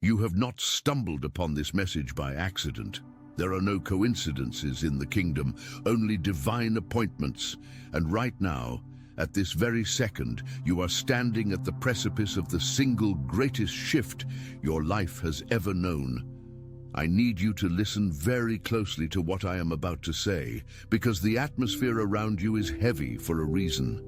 You have not stumbled upon this message by accident. There are no coincidences in the kingdom, only divine appointments. And right now, at this very second, you are standing at the precipice of the single greatest shift your life has ever known. I need you to listen very closely to what I am about to say, because the atmosphere around you is heavy for a reason.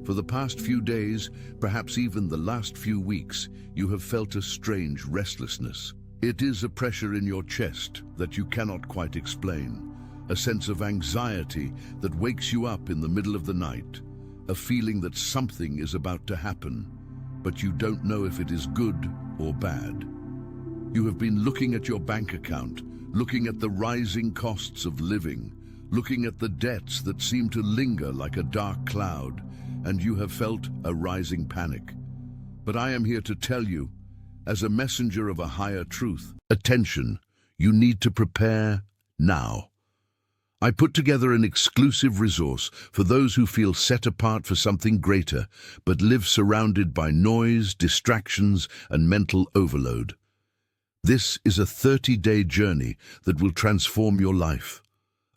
For the past few days, perhaps even the last few weeks, you have felt a strange restlessness. It is a pressure in your chest that you cannot quite explain, a sense of anxiety that wakes you up in the middle of the night, a feeling that something is about to happen, but you don't know if it is good or bad. You have been looking at your bank account, looking at the rising costs of living, looking at the debts that seem to linger like a dark cloud, and you have felt a rising panic. But I am here to tell you, as a messenger of a higher truth, attention, you need to prepare now. I put together an exclusive resource for those who feel set apart for something greater, but live surrounded by noise, distractions, and mental overload. This is a 30-day journey that will transform your life.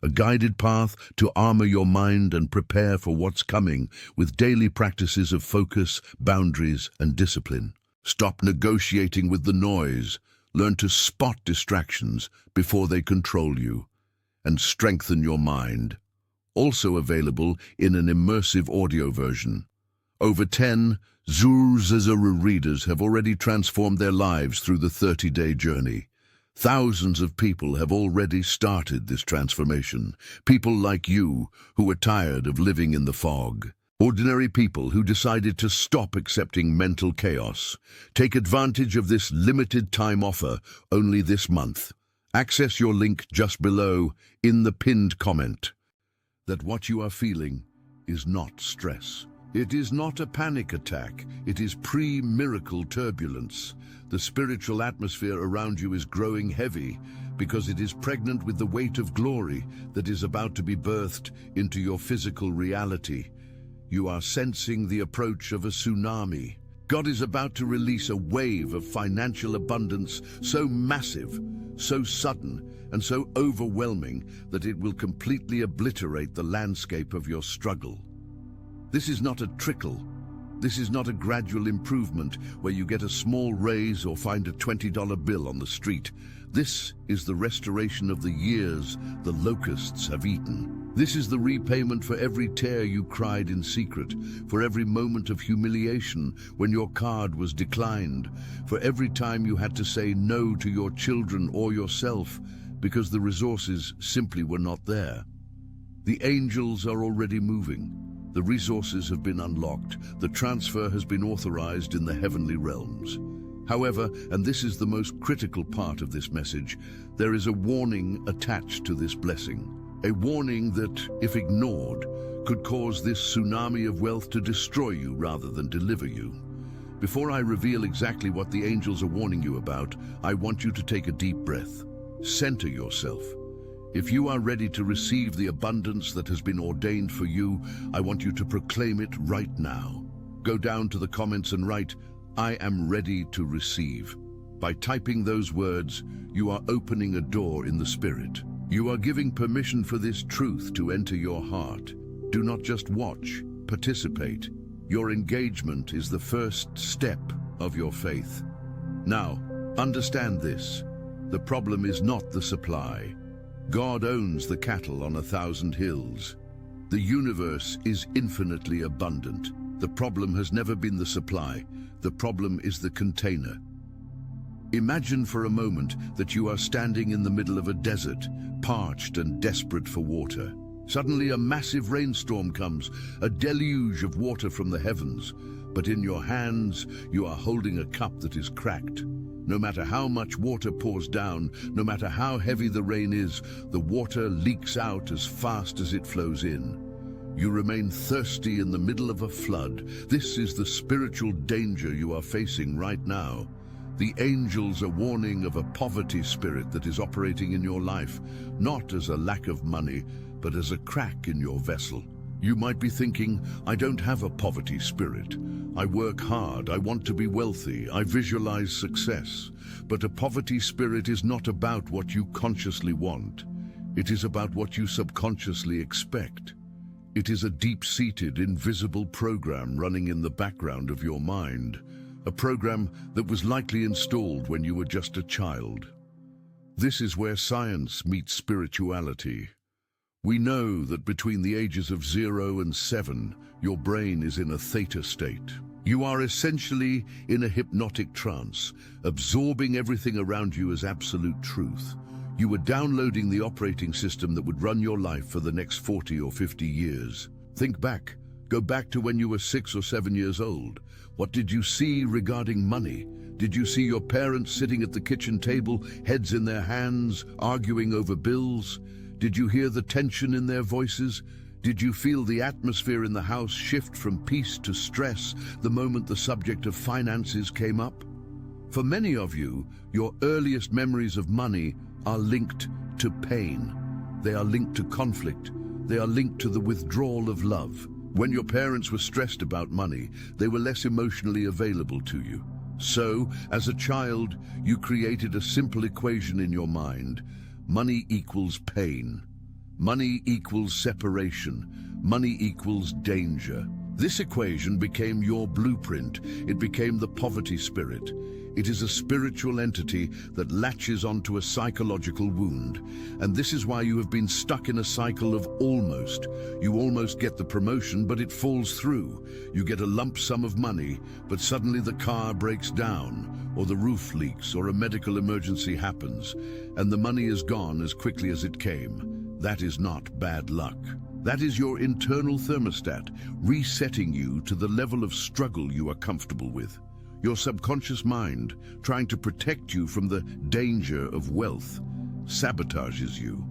A guided path to armor your mind and prepare for what's coming with daily practices of focus, boundaries, and discipline. Stop negotiating with the noise. Learn to spot distractions before they control you. And strengthen your mind. Also available in an immersive audio version. Over 10 Zuru readers have already transformed their lives through the 30-day journey. Thousands of people have already started this transformation. People like you who are tired of living in the fog. Ordinary people who decided to stop accepting mental chaos. Take advantage of this limited time offer only this month. Access your link just below in the pinned comment. That what you are feeling is not stress. It is not a panic attack. It is pre-miracle turbulence. The spiritual atmosphere around you is growing heavy because it is pregnant with the weight of glory that is about to be birthed into your physical reality. You are sensing the approach of a tsunami. God is about to release a wave of financial abundance so massive, so sudden, and so overwhelming that it will completely obliterate the landscape of your struggle. This is not a trickle. This is not a gradual improvement where you get a small raise or find a $20 bill on the street. This is the restoration of the years the locusts have eaten. This is the repayment for every tear you cried in secret, for every moment of humiliation when your card was declined, for every time you had to say no to your children or yourself because the resources simply were not there. The angels are already moving. The resources have been unlocked. The transfer has been authorized in the heavenly realms. However, and this is the most critical part of this message, there is a warning attached to this blessing. A warning that, if ignored, could cause this tsunami of wealth to destroy you rather than deliver you. Before I reveal exactly what the angels are warning you about, I want you to take a deep breath. Center yourself. If you are ready to receive the abundance that has been ordained for you, I want you to proclaim it right now. Go down to the comments and write, "I am ready to receive." By typing those words, you are opening a door in the spirit. You are giving permission for this truth to enter your heart. Do not just watch, participate. Your engagement is the first step of your faith. Now, understand this. The problem is not the supply. God owns the cattle on 1,000 hills. The universe is infinitely abundant. The problem has never been the supply. The problem is the container. Imagine for a moment that you are standing in the middle of a desert, parched and desperate for water. Suddenly a massive rainstorm comes, a deluge of water from the heavens. But in your hands, you are holding a cup that is cracked. No matter how much water pours down, no matter how heavy the rain is, the water leaks out as fast as it flows in. You remain thirsty in the middle of a flood. This is the spiritual danger you are facing right now. The angels are warning of a poverty spirit that is operating in your life, not as a lack of money, but as a crack in your vessel. You might be thinking, I don't have a poverty spirit. I work hard, I want to be wealthy, I visualize success. But a poverty spirit is not about what you consciously want. It is about what you subconsciously expect. It is a deep-seated, invisible program running in the background of your mind. A program that was likely installed when you were just a child. This is where science meets spirituality. We know that between the ages of 0 and 7, your brain is in a theta state. You are essentially in a hypnotic trance, absorbing everything around you as absolute truth. You were downloading the operating system that would run your life for the next 40 or 50 years. Think back. Go back to when you were 6 or 7 years old. What did you see regarding money? Did you see your parents sitting at the kitchen table, heads in their hands, arguing over bills? Did you hear the tension in their voices? Did you feel the atmosphere in the house shift from peace to stress the moment the subject of finances came up? For many of you, your earliest memories of money are linked to pain. They are linked to conflict. They are linked to the withdrawal of love. When your parents were stressed about money, they were less emotionally available to you. So, as a child, you created a simple equation in your mind. Money equals pain. Money equals separation. Money equals danger. This equation became your blueprint. It became the poverty spirit. It is a spiritual entity that latches onto a psychological wound. And this is why you have been stuck in a cycle of almost. You almost get the promotion, but it falls through. You get a lump sum of money, but suddenly the car breaks down, or the roof leaks, or a medical emergency happens, and the money is gone as quickly as it came. That is not bad luck. That is your internal thermostat, resetting you to the level of struggle you are comfortable with. Your subconscious mind, trying to protect you from the danger of wealth, sabotages you.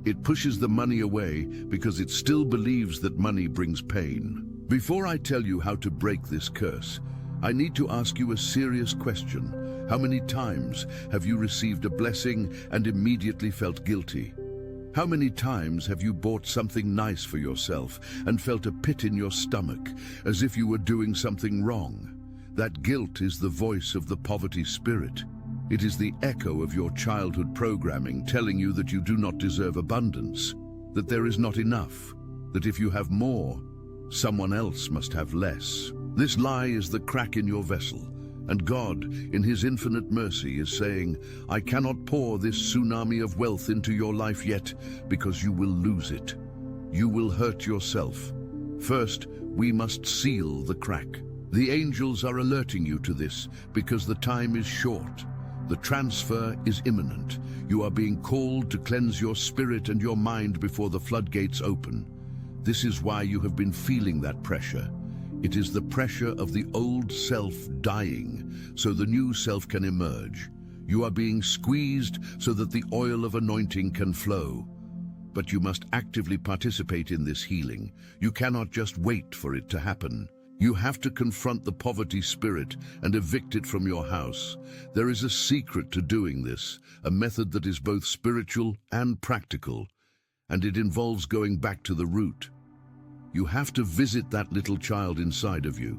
It pushes the money away because it still believes that money brings pain. Before I tell you how to break this curse, I need to ask you a serious question. How many times have you received a blessing and immediately felt guilty? How many times have you bought something nice for yourself and felt a pit in your stomach, as if you were doing something wrong? That guilt is the voice of the poverty spirit. It is the echo of your childhood programming telling you that you do not deserve abundance, that there is not enough, that if you have more, someone else must have less. This lie is the crack in your vessel, and God, in His infinite mercy, is saying, I cannot pour this tsunami of wealth into your life yet, because you will lose it. You will hurt yourself. First, we must seal the crack. The angels are alerting you to this because the time is short. The transfer is imminent. You are being called to cleanse your spirit and your mind before the floodgates open. This is why you have been feeling that pressure. It is the pressure of the old self dying, so the new self can emerge. You are being squeezed so that the oil of anointing can flow. But you must actively participate in this healing. You cannot just wait for it to happen. You have to confront the poverty spirit and evict it from your house. There is a secret to doing this, a method that is both spiritual and practical, and it involves going back to the root. You have to visit that little child inside of you,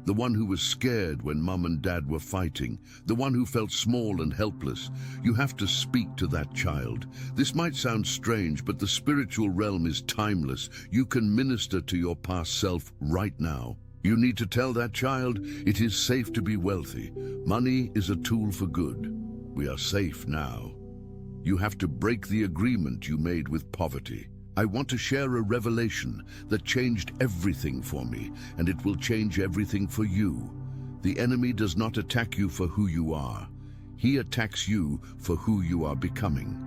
the one who was scared when mom and dad were fighting, the one who felt small and helpless. You have to speak to that child. This might sound strange, but the spiritual realm is timeless. You can minister to your past self right now. You need to tell that child it is safe to be wealthy. Money is a tool for good. We are safe now. You have to break the agreement you made with poverty. I want to share a revelation that changed everything for me, and it will change everything for you. The enemy does not attack you for who you are. He attacks you for who you are becoming.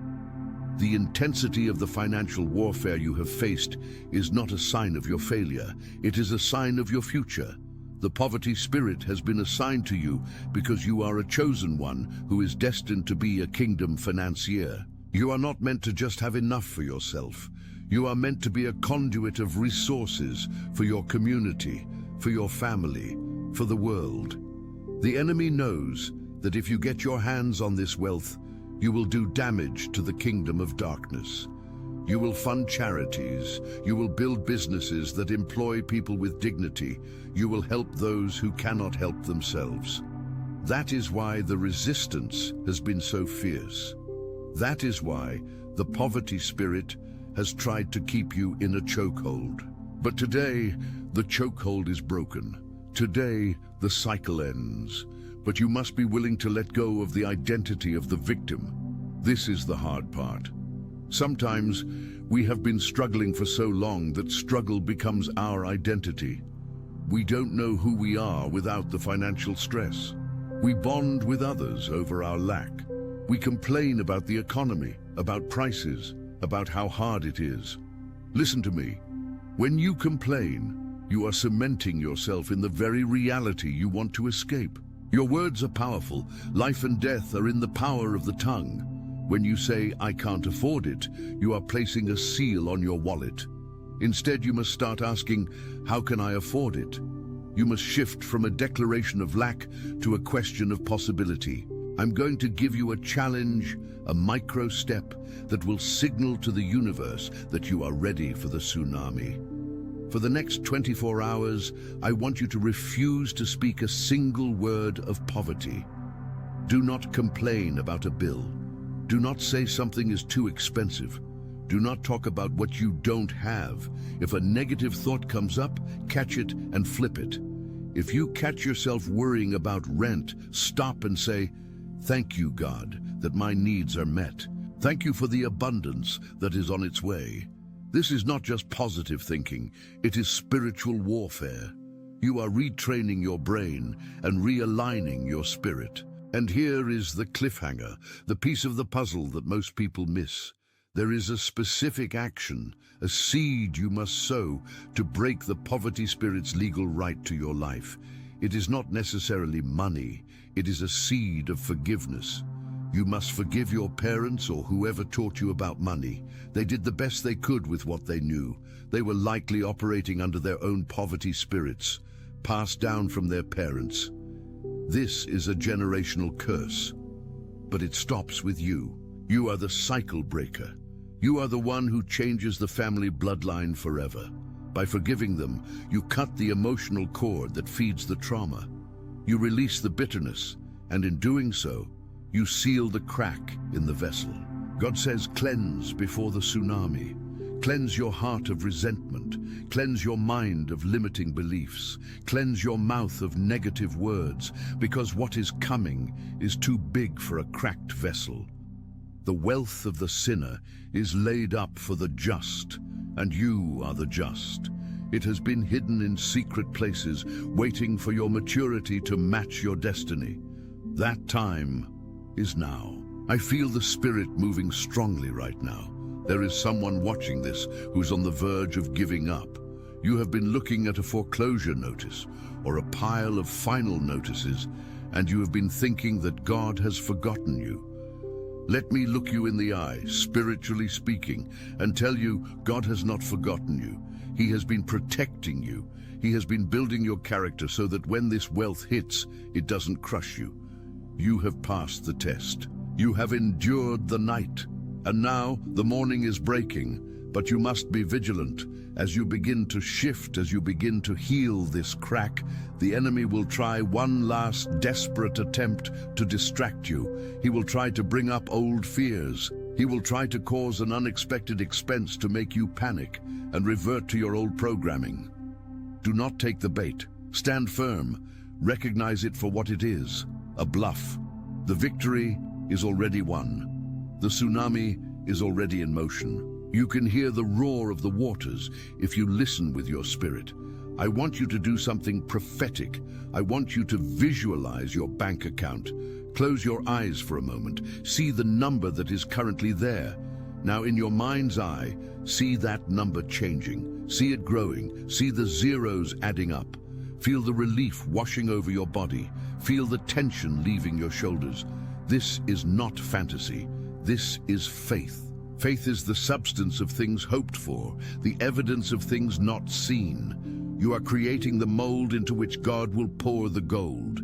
The intensity of the financial warfare you have faced is not a sign of your failure. It is a sign of your future. The poverty spirit has been assigned to you because you are a chosen one who is destined to be a kingdom financier. You are not meant to just have enough for yourself. You are meant to be a conduit of resources for your community, for your family, for the world. The enemy knows that if you get your hands on this wealth, you will do damage to the kingdom of darkness. You will fund charities. You will build businesses that employ people with dignity. You will help those who cannot help themselves. That is why the resistance has been so fierce. That is why the poverty spirit has tried to keep you in a chokehold. But today, the chokehold is broken. Today, the cycle ends. But you must be willing to let go of the identity of the victim. This is the hard part. Sometimes we have been struggling for so long that struggle becomes our identity. We don't know who we are without the financial stress. We bond with others over our lack. We complain about the economy, about prices, about how hard it is. Listen to me. When you complain, you are cementing yourself in the very reality you want to escape. Your words are powerful. Life and death are in the power of the tongue. When you say, "I can't afford it," you are placing a seal on your wallet. Instead, you must start asking, "How can I afford it?" You must shift from a declaration of lack to a question of possibility. I'm going to give you a challenge, a micro step that will signal to the universe that you are ready for the tsunami. For the next 24 hours, I want you to refuse to speak a single word of poverty. Do not complain about a bill. Do not say something is too expensive. Do not talk about what you don't have. If a negative thought comes up, catch it and flip it. If you catch yourself worrying about rent, stop and say, "Thank you, God, that my needs are met. Thank you for the abundance that is on its way." This is not just positive thinking, it is spiritual warfare. You are retraining your brain and realigning your spirit. And here is the cliffhanger, the piece of the puzzle that most people miss. There is a specific action, a seed you must sow to break the poverty spirit's legal right to your life. It is not necessarily money, it is a seed of forgiveness. You must forgive your parents or whoever taught you about money. They did the best they could with what they knew. They were likely operating under their own poverty spirits, passed down from their parents. This is a generational curse, but it stops with you. You are the cycle breaker. You are the one who changes the family bloodline forever. By forgiving them, you cut the emotional cord that feeds the trauma. You release the bitterness, and in doing so, you seal the crack in the vessel. God says, cleanse before the tsunami. Cleanse your heart of resentment. Cleanse your mind of limiting beliefs. Cleanse your mouth of negative words, because what is coming is too big for a cracked vessel. The wealth of the sinner is laid up for the just, and you are the just. It has been hidden in secret places, waiting for your maturity to match your destiny. That time is now. I feel the Spirit moving strongly right now. There is someone watching this who's on the verge of giving up. You have been looking at a foreclosure notice or a pile of final notices, and you have been thinking that God has forgotten you. Let me look you in the eye, spiritually speaking, and tell you God has not forgotten you. He has been protecting you. He has been building your character so that when this wealth hits, it doesn't crush you. You have passed the test. You have endured the night. And now the morning is breaking, but you must be vigilant. As you begin to shift, as you begin to heal this crack, the enemy will try one last desperate attempt to distract you. He will try to bring up old fears. He will try to cause an unexpected expense to make you panic and revert to your old programming. Do not take the bait. Stand firm. Recognize it for what it is, a bluff. The victory is already won. The tsunami is already in motion. You can hear the roar of the waters if you listen with your spirit. I want you to do something prophetic. I want you to visualize your bank account. Close your eyes for a moment. See the number that is currently there. Now in your mind's eye, see that number changing. See it growing. See the zeros adding up. Feel the relief washing over your body. Feel the tension leaving your shoulders. This is not fantasy. This is faith. Faith is the substance of things hoped for, the evidence of things not seen. You are creating the mold into which God will pour the gold.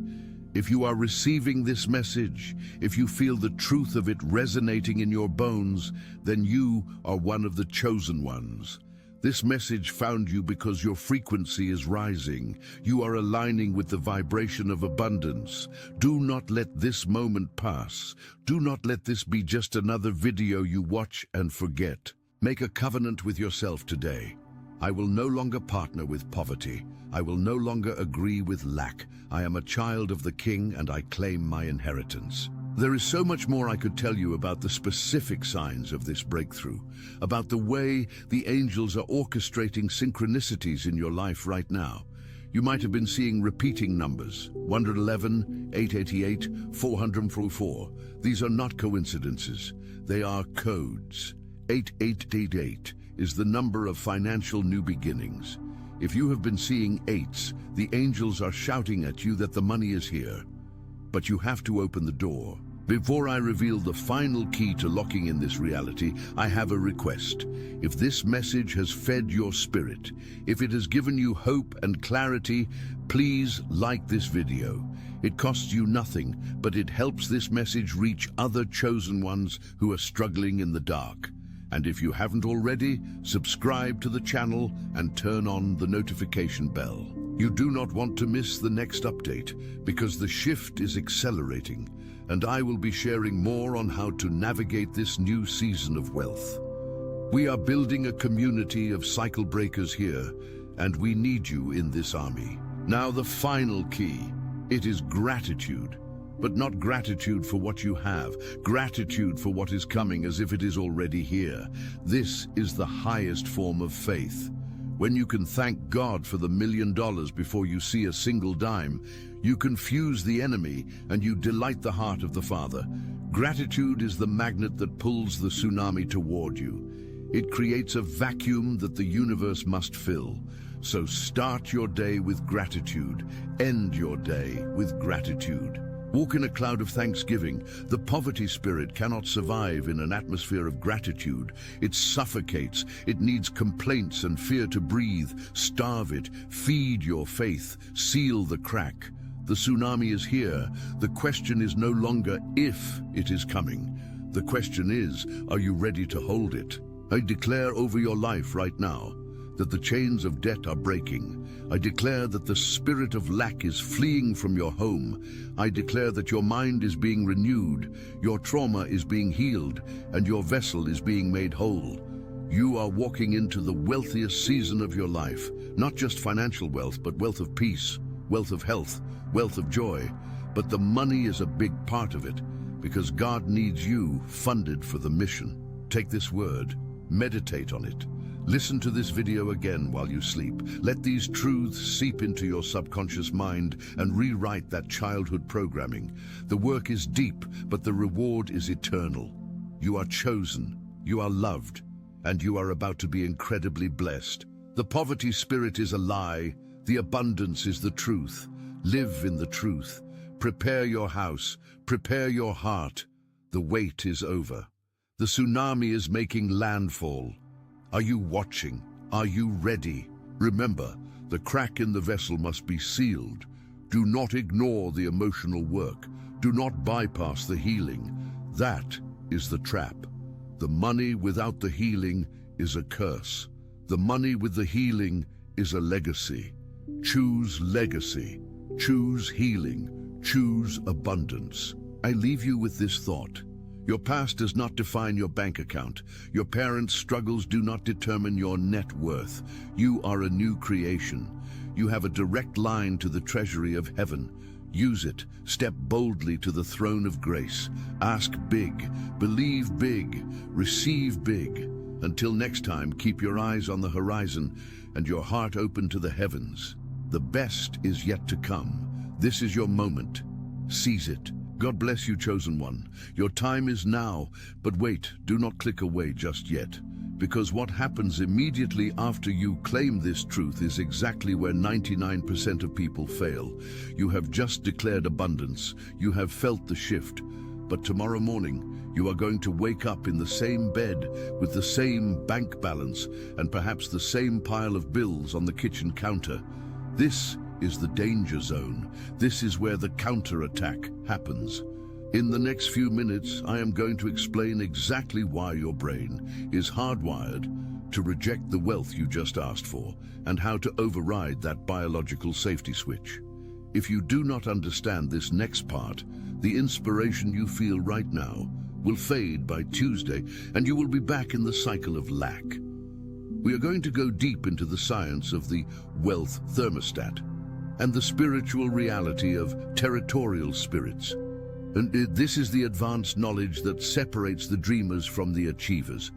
If you are receiving this message, if you feel the truth of it resonating in your bones, then you are one of the chosen ones. This message found you because your frequency is rising. You are aligning with the vibration of abundance. Do not let this moment pass. Do not let this be just another video you watch and forget. Make a covenant with yourself today. I will no longer partner with poverty. I will no longer agree with lack. I am a child of the King and I claim my inheritance. There is so much more I could tell you about the specific signs of this breakthrough, about the way the angels are orchestrating synchronicities in your life right now. You might have been seeing repeating numbers, 111, 888, 444. These are not coincidences. They are codes. 8888 is the number of financial new beginnings. If you have been seeing eights, the angels are shouting at you that the money is here. But you have to open the door. Before I reveal the final key to locking in this reality, I have a request. If this message has fed your spirit, if it has given you hope and clarity, please like this video. It costs you nothing, but it helps this message reach other chosen ones who are struggling in the dark. And if you haven't already, subscribe to the channel and turn on the notification bell. You do not want to miss the next update because the shift is accelerating, and I will be sharing more on how to navigate this new season of wealth. We are building a community of cycle breakers here, and we need you in this army. Now the final key, it is gratitude. But not gratitude for what you have, gratitude for what is coming as if it is already here. This is the highest form of faith. When you can thank God for the $1 million before you see a single dime, you confuse the enemy and you delight the heart of the Father. Gratitude is the magnet that pulls the tsunami toward you. It creates a vacuum that the universe must fill. So start your day with gratitude, end your day with gratitude. Walk in a cloud of thanksgiving. The poverty spirit cannot survive in an atmosphere of gratitude. It suffocates. It needs complaints and fear to breathe. Starve it. Feed your faith. Seal the crack. The tsunami is here. The question is no longer if it is coming. The question is, are you ready to hold it? I declare over your life right now that the chains of debt are breaking. I declare that the spirit of lack is fleeing from your home. I declare that your mind is being renewed, your trauma is being healed, and your vessel is being made whole. You are walking into the wealthiest season of your life, not just financial wealth, but wealth of peace, wealth of health, wealth of joy. But the money is a big part of it, because God needs you funded for the mission. Take this word, meditate on it. Listen to this video again while you sleep. Let these truths seep into your subconscious mind and rewrite that childhood programming. The work is deep, but the reward is eternal. You are chosen, you are loved, and you are about to be incredibly blessed. The poverty spirit is a lie. The abundance is the truth. Live in the truth. Prepare your house. Prepare your heart. The wait is over. The tsunami is making landfall. Are you watching? Are you ready? Remember, the crack in the vessel must be sealed. Do not ignore the emotional work. Do not bypass the healing. That is the trap. The money without the healing is a curse. The money with the healing is a legacy. Choose legacy. Choose healing. Choose abundance. I leave you with this thought. Your past does not define your bank account. Your parents' struggles do not determine your net worth. You are a new creation. You have a direct line to the treasury of heaven. Use it. Step boldly to the throne of grace. Ask big. Believe big. Receive big. Until next time, keep your eyes on the horizon and your heart open to the heavens. The best is yet to come. This is your moment. Seize it. God bless you, chosen one. Your time is now, but wait, do not click away just yet. Because what happens immediately after you claim this truth is exactly where 99% of people fail. You have just declared abundance. You have felt the shift. But tomorrow morning, you are going to wake up in the same bed with the same bank balance and perhaps the same pile of bills on the kitchen counter. This is the danger zone. This is where the counterattack happens. In the next few minutes, I am going to explain exactly why your brain is hardwired to reject the wealth you just asked for and how to override that biological safety switch. If you do not understand this next part, the inspiration you feel right now will fade by Tuesday and you will be back in the cycle of lack. We are going to go deep into the science of the wealth thermostat and the spiritual reality of territorial spirits. And this is the advanced knowledge that separates the dreamers from the achievers.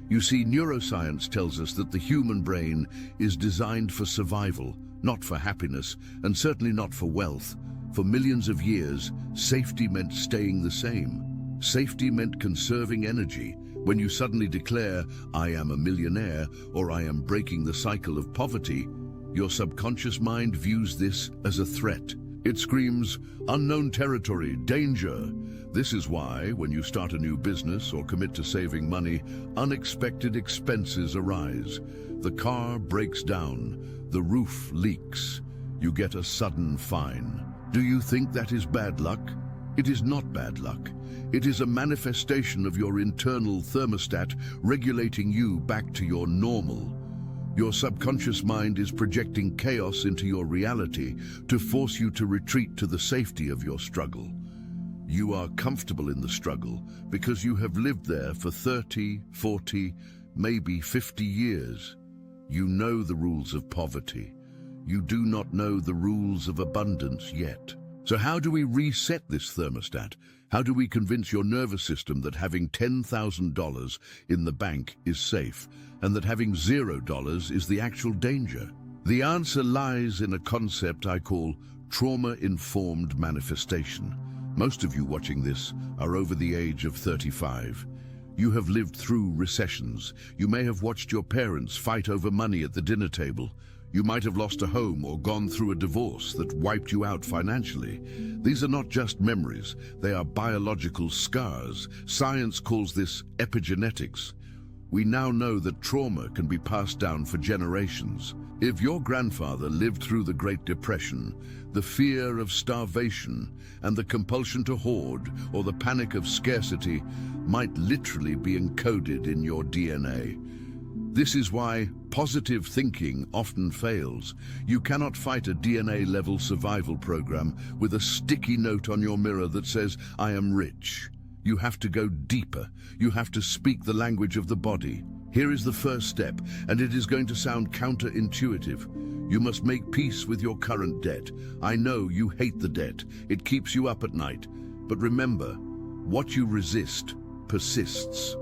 You see, neuroscience tells us that the human brain is designed for survival, not for happiness, and certainly not for wealth. For millions of years, safety meant staying the same. Safety meant conserving energy. When you suddenly declare, "I am a millionaire," or "I am breaking the cycle of poverty," your subconscious mind views this as a threat. It screams, "Unknown territory, danger." This is why, when you start a new business or commit to saving money, unexpected expenses arise. The car breaks down, the roof leaks, you get a sudden fine. Do you think that is bad luck? It is not bad luck. It is a manifestation of your internal thermostat regulating you back to your normal. Your subconscious mind is projecting chaos into your reality to force you to retreat to the safety of your struggle. You are comfortable in the struggle because you have lived there for 30, 40, maybe 50 years. You know the rules of poverty. You do not know the rules of abundance yet. So how do we reset this thermostat? How do we convince your nervous system that having $10,000 in the bank is safe and that having $0 is the actual danger? The answer lies in a concept I call trauma-informed manifestation. Most of you watching this are over the age of 35. You have lived through recessions. You may have watched your parents fight over money at the dinner table. You might have lost a home or gone through a divorce that wiped you out financially. These are not just memories, they are biological scars. Science calls this epigenetics. We now know that trauma can be passed down for generations. If your grandfather lived through the Great Depression, the fear of starvation and the compulsion to hoard or the panic of scarcity might literally be encoded in your DNA. This is why positive thinking often fails. You cannot fight a DNA-level survival program with a sticky note on your mirror that says, "I am rich." You have to go deeper. You have to speak the language of the body. Here is the first step, and it is going to sound counterintuitive. You must make peace with your current debt. I know you hate the debt. It keeps you up at night. But remember, what you resist persists.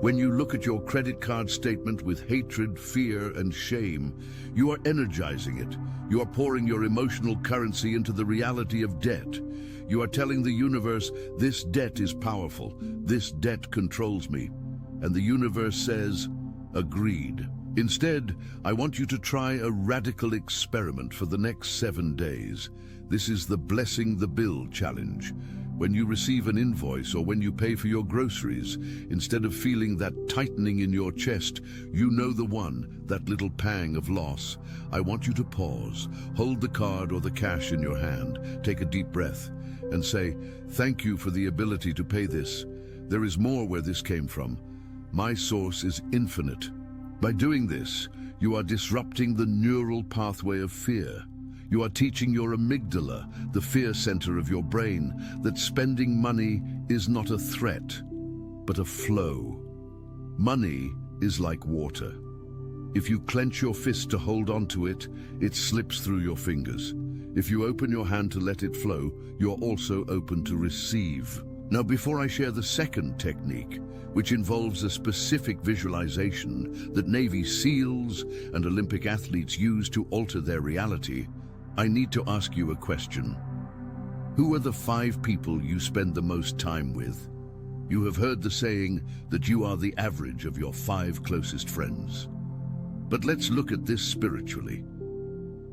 When you look at your credit card statement with hatred, fear, and shame, you are energizing it. You are pouring your emotional currency into the reality of debt. You are telling the universe, "This debt is powerful. This debt controls me." And the universe says, "Agreed." Instead, I want you to try a radical experiment for the next 7 days. This is the Blessing the Bill challenge. When you receive an invoice or when you pay for your groceries, instead of feeling that tightening in your chest, you know the one, that little pang of loss. I want you to pause, hold the card or the cash in your hand, take a deep breath, and say, "Thank you for the ability to pay this. There is more where this came from. My source is infinite." By doing this, you are disrupting the neural pathway of fear. You are teaching your amygdala, the fear center of your brain, that spending money is not a threat, but a flow. Money is like water. If you clench your fist to hold onto it, it slips through your fingers. If you open your hand to let it flow, you're also open to receive. Now, before I share the second technique, which involves a specific visualization that Navy SEALs and Olympic athletes use to alter their reality, I need to ask you a question. Who are the 5 people you spend the most time with? You have heard the saying that you are the average of your 5 closest friends. But let's look at this spiritually.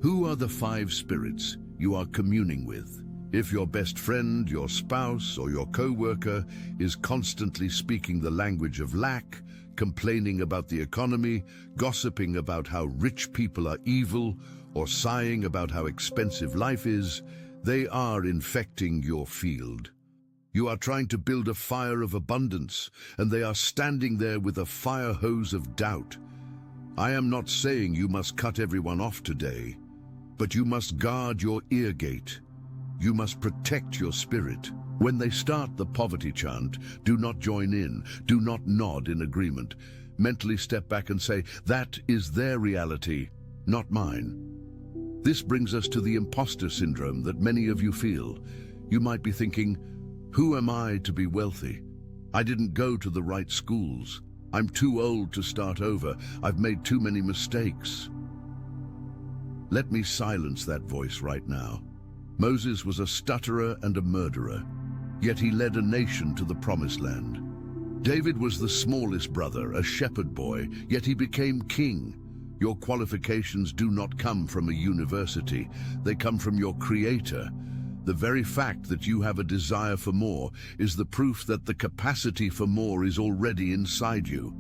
Who are the 5 spirits you are communing with? If your best friend, your spouse, or your co-worker is constantly speaking the language of lack, complaining about the economy, gossiping about how rich people are evil, or sighing about how expensive life is, they are infecting your field. You are trying to build a fire of abundance, and they are standing there with a fire hose of doubt. I am not saying you must cut everyone off today, but you must guard your ear gate. You must protect your spirit. When they start the poverty chant, do not join in, do not nod in agreement. Mentally step back and say, that is their reality, not mine. This brings us to the imposter syndrome that many of you feel. You might be thinking, who am I to be wealthy? I didn't go to the right schools. I'm too old to start over. I've made too many mistakes. Let me silence that voice right now. Moses was a stutterer and a murderer, yet he led a nation to the promised land. David was the smallest brother, a shepherd boy, yet he became king. Your qualifications do not come from a university. They come from your Creator. The very fact that you have a desire for more is the proof that the capacity for more is already inside you.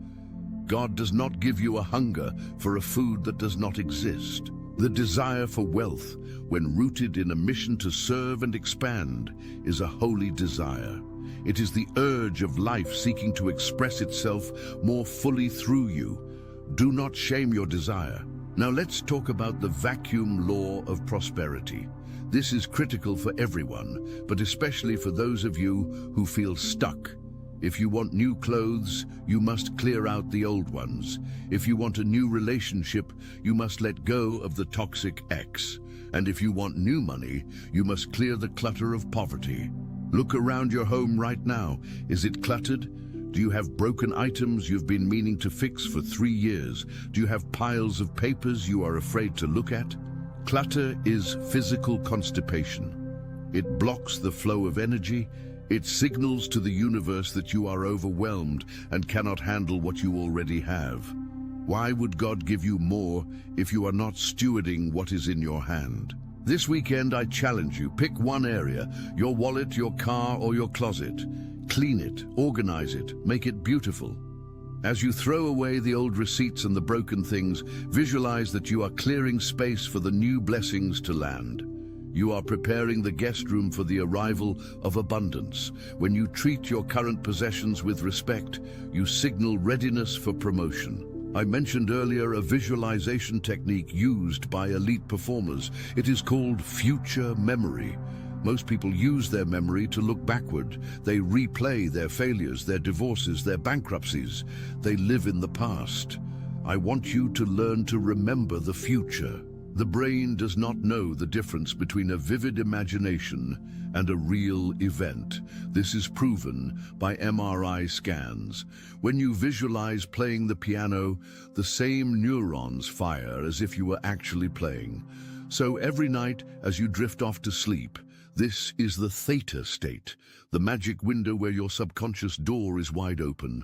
God does not give you a hunger for a food that does not exist. The desire for wealth, when rooted in a mission to serve and expand, is a holy desire. It is the urge of life seeking to express itself more fully through you. Do not shame your desire. Now let's talk about the vacuum law of prosperity. This is critical for everyone, but especially for those of you who feel stuck. If you want new clothes, you must clear out the old ones. If you want a new relationship, you must let go of the toxic ex. And if you want new money, you must clear the clutter of poverty. Look around your home right now. Is it cluttered? Do you have broken items you've been meaning to fix for 3 years? Do you have piles of papers you are afraid to look at? Clutter is physical constipation. It blocks the flow of energy. It signals to the universe that you are overwhelmed and cannot handle what you already have. Why would God give you more if you are not stewarding what is in your hand? This weekend, I challenge you, pick one area, your wallet, your car, or your closet. Clean it, organize it, make it beautiful. As you throw away the old receipts and the broken things, visualize that you are clearing space for the new blessings to land. You are preparing the guest room for the arrival of abundance. When you treat your current possessions with respect, you signal readiness for promotion. I mentioned earlier a visualization technique used by elite performers. It is called future memory. Most people use their memory to look backward. They replay their failures, their divorces, their bankruptcies. They live in the past. I want you to learn to remember the future. The brain does not know the difference between a vivid imagination and a real event. This is proven by MRI scans. When you visualize playing the piano, the same neurons fire as if you were actually playing. So every night as you drift off to sleep, this is the theta state, the magic window where your subconscious door is wide open.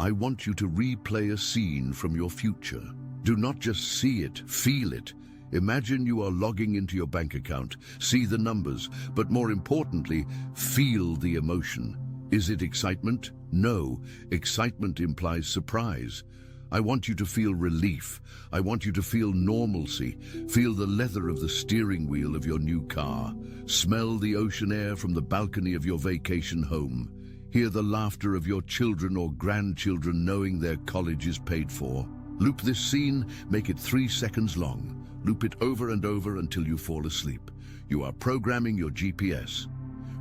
I want you to replay a scene from your future. Do not just see it, feel it. Imagine you are logging into your bank account, see the numbers, but more importantly, feel the emotion. Is it excitement? No, excitement implies surprise. I want you to feel relief. I want you to feel normalcy. Feel the leather of the steering wheel of your new car. Smell the ocean air from the balcony of your vacation home. Hear the laughter of your children or grandchildren knowing their college is paid for. Loop this scene, make it 3 seconds long. Loop it over and over until you fall asleep. You are programming your GPS.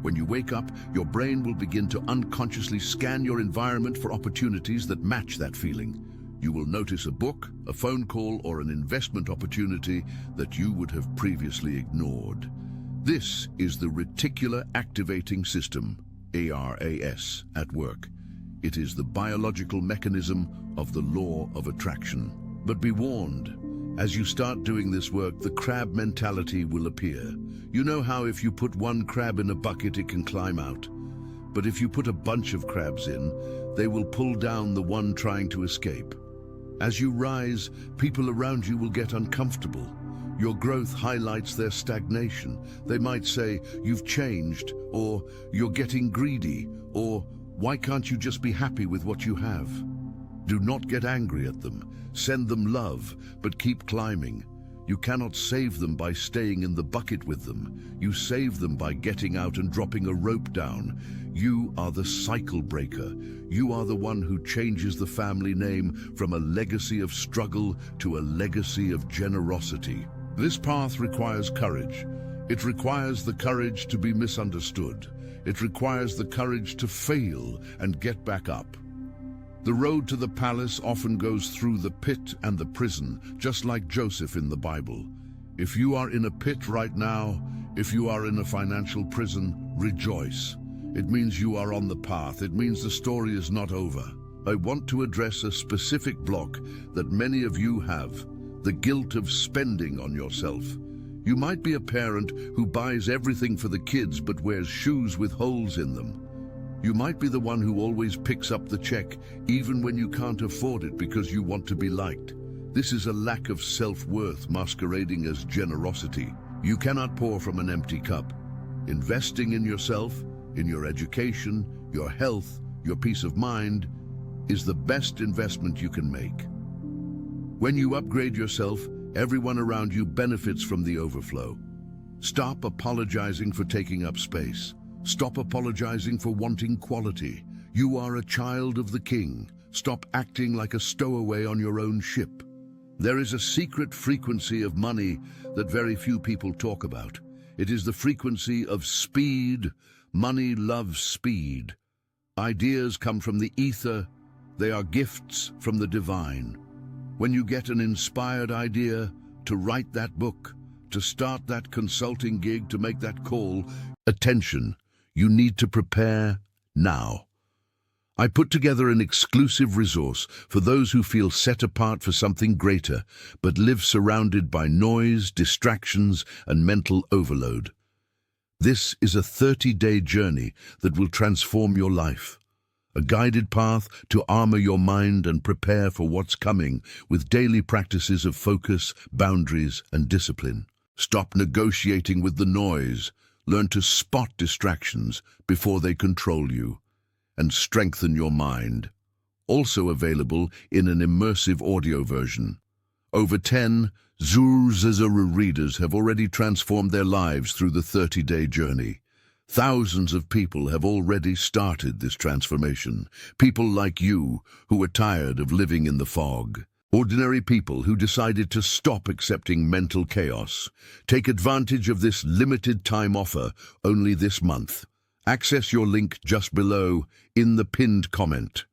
When you wake up, your brain will begin to unconsciously scan your environment for opportunities that match that feeling. You will notice a book, a phone call, or an investment opportunity that you would have previously ignored. This is the reticular activating system, ARAS, at work. It is the biological mechanism of the law of attraction. But be warned, as you start doing this work, the crab mentality will appear. You know how if you put one crab in a bucket, it can climb out. But if you put a bunch of crabs in, they will pull down the one trying to escape. As you rise, people around you will get uncomfortable. Your growth highlights their stagnation. They might say, "You've changed," or "You're getting greedy," or "Why can't you just be happy with what you have?" Do not get angry at them. Send them love, but keep climbing. You cannot save them by staying in the bucket with them. You save them by getting out and dropping a rope down. You are the cycle breaker. You are the one who changes the family name from a legacy of struggle to a legacy of generosity. This path requires courage. It requires the courage to be misunderstood. It requires the courage to fail and get back up. The road to the palace often goes through the pit and the prison, just like Joseph in the Bible. If you are in a pit right now, if you are in a financial prison, rejoice. It means you are on the path. It means the story is not over. I want to address a specific block that many of you have, the guilt of spending on yourself. You might be a parent who buys everything for the kids but wears shoes with holes in them. You might be the one who always picks up the check even when you can't afford it because you want to be liked. This is a lack of self-worth masquerading as generosity. You cannot pour from an empty cup. Investing in yourself, in your education, your health, your peace of mind, is the best investment you can make. When you upgrade yourself, everyone around you benefits from the overflow. Stop apologizing for taking up space. Stop apologizing for wanting quality. You are a child of the King. Stop acting like a stowaway on your own ship. There is a secret frequency of money that very few people talk about. It is the frequency of speed. Money loves speed. Ideas come from the ether. They are gifts from the divine. When you get an inspired idea to write that book, to start that consulting gig, to make that call, attention. You need to prepare now. I put together an exclusive resource for those who feel set apart for something greater, but live surrounded by noise, distractions, and mental overload. This is a 30-day journey that will transform your life. A guided path to armor your mind and prepare for what's coming with daily practices of focus, boundaries, and discipline. Stop negotiating with the noise. Learn to spot distractions before they control you, and strengthen your mind. Also available in an immersive audio version. Over 10 Zuru readers have already transformed their lives through the 30-day journey. Thousands of people have already started this transformation. People like you who are tired of living in the fog. Ordinary people who decided to stop accepting mental chaos. Take advantage of this limited time offer only this month. Access your link just below in the pinned comment.